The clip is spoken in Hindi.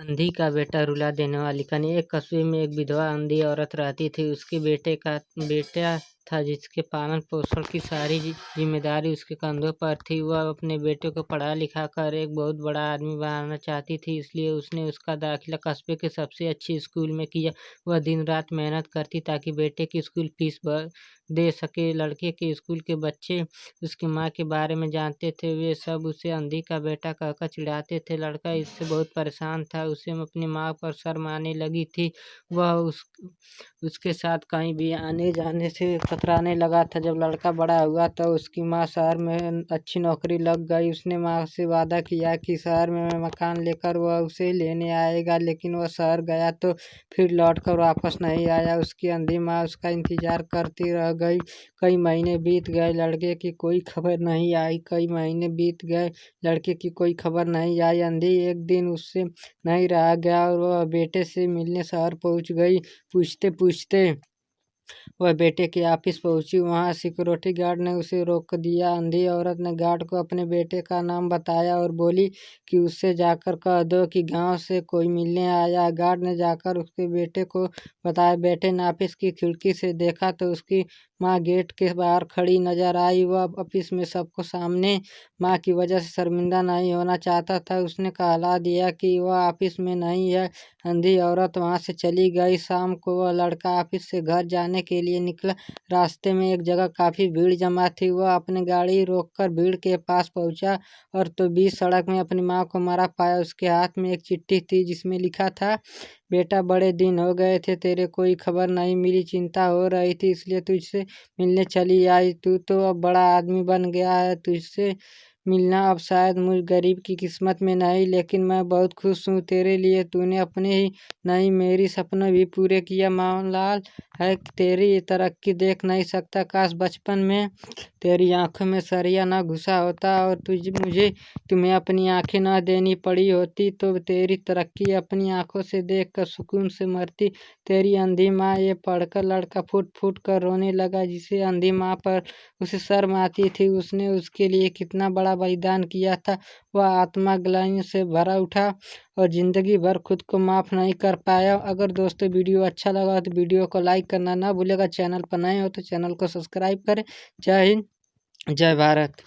अंधी का बेटा रुला देने वाली कहानी। एक कस्बे में एक विधवा अंधी औरत रहती थी। उसके बेटा था जिसके पालन पोषण की सारी जिम्मेदारी उसके कंधों पर थी। वह अपने बेटे को पढ़ा लिखा कर एक बहुत बड़ा आदमी बनाना चाहती थी, इसलिए उसने उसका दाखिला कस्बे के सबसे अच्छे स्कूल में किया। वह दिन रात मेहनत करती ताकि बेटे की स्कूल फीस दे सके। लड़के के स्कूल के बच्चे उसकी माँ के बारे में जानते थे। वे सब उसे अंधी का बेटा कहकर चिढ़ाते थे। लड़का इससे बहुत परेशान था। उसे अपनी माँ पर शर्म आने लगी थी। वह उसके साथ कहीं भी आने जाने से कतराने लगा था। जब लड़का बड़ा हुआ तो उसकी माँ शहर में अच्छी नौकरी लग गई। उसने माँ से वादा किया कि शहर में मकान लेकर वह उसे लेने आएगा, लेकिन वह शहर गया तो फिर लौटकर वापस नहीं आया। उसकी अंधी माँ उसका इंतजार करती रह गई। कई महीने बीत गए, लड़के की कोई खबर नहीं आई। कई महीने बीत गए, लड़के की कोई खबर नहीं आई। अंधी एक दिन उससे नहीं रहा गया और वह बेटे से मिलने शहर पहुंच गई। पूछते पूछते वह बेटे के ऑफिस पहुंची। वहां सिक्योरिटी गार्ड ने उसे रोक दिया। अंधी औरत ने गार्ड को अपने बेटे का नाम बताया और बोली कि उससे जाकर कह दो कि गांव से कोई मिलने आया। गार्ड ने जाकर उसके बेटे को बताया। बेटे ने ऑफिस की खिड़की से देखा तो उसकी माँ गेट के बाहर खड़ी नजर आई। वह ऑफिस में सबको सामने माँ की वजह से शर्मिंदा नहीं होना चाहता था। उसने कहला दिया कि वह ऑफिस में नहीं है। अंधी औरत वहां से चली गई। शाम को वह लड़का ऑफिस से घर जाने के लिए निकला। रास्ते में एक जगह काफी भीड़ जमा थी। वह अपनी गाड़ी रोककर भीड़ के पास पहुंचा और तो बीच सड़क में अपनी माँ को मरा पाया। उसके हाथ में एक चिट्ठी थी जिसमें लिखा था, बेटा बड़े दिन हो गए थे, तेरे कोई खबर नहीं मिली, चिंता हो रही थी इसलिए तुझसे मिलने चली आई। तू तो अब बड़ा आदमी बन गया है, तुझसे मिलना अब शायद मुझ गरीब की किस्मत में नहीं, लेकिन मैं बहुत खुश हूँ तेरे लिए। तूने अपने ही नहीं मेरी सपने भी पूरे किया। मामलाल है कि तेरी तरक्की देख नहीं सकता। काश बचपन में तेरी आंखों में सरिया न घुसा होता और तुम्हें अपनी आंखें न देनी पड़ी होती तो तेरी तरक्की अपनी आंखों से देखकर सुकून से मरती। तेरी अंधी माँ। ये पढ़कर लड़का फूट फूट कर रोने लगा। जिसे अंधी माँ पर उसे शर्म आती थी, उसने उसके लिए कितना बड़ा बलिदान किया था। वह आत्मा ग्लानि से भरा उठा और जिंदगी भर खुद को माफ नहीं कर पाया। अगर दोस्तों वीडियो अच्छा लगा तो वीडियो को लाइक करना ना भूलेगा। चैनल पर नए हो तो चैनल को सब्सक्राइब करें। जय हिंद, जय भारत।